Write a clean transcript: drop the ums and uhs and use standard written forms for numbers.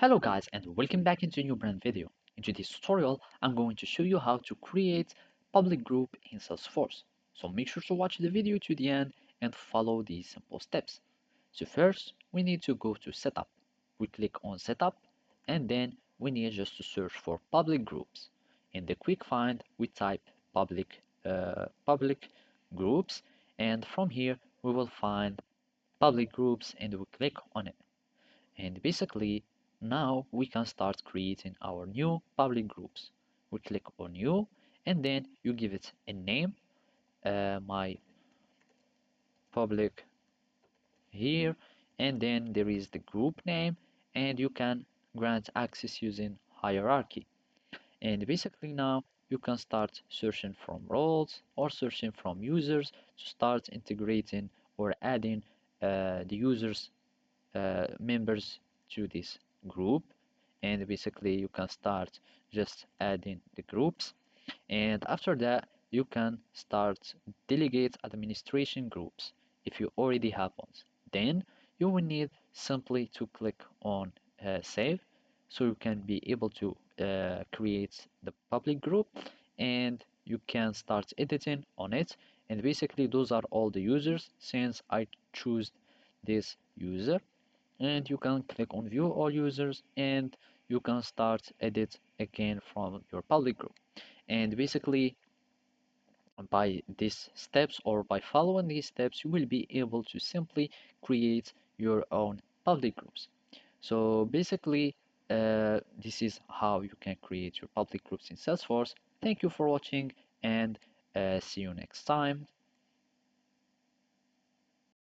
Hello guys and welcome back into a new brand video. In today's tutorial, I'm going to show you how to create public group in Salesforce. So make sure to watch the video to the end and follow these simple steps. So first, we need to go to setup. We click on setup and then we need just to search for public groups. In the quick find, we type public groups, and from here we will find public groups and we click on it. And basically, now we can start creating our new public groups. We click on new and then you give it a name, my public here, and then there is the group name, and you can grant access using hierarchy. And basically now you can start searching from roles or searching from users to start integrating or adding the users members to this group, and basically you can start just adding the groups, and after that you can start delegate administration groups if you already have one. Then you will need simply to click on save, so you can be able to create the public group and you can start editing on it. And basically those are all the users since I choose this user, and you can click on view all users and you can start edit again from your public group. And basically by these steps or by following these steps you will be able to simply create your own public groups. So basically this is how you can create your public groups in Salesforce. Thank you for watching and see you next time.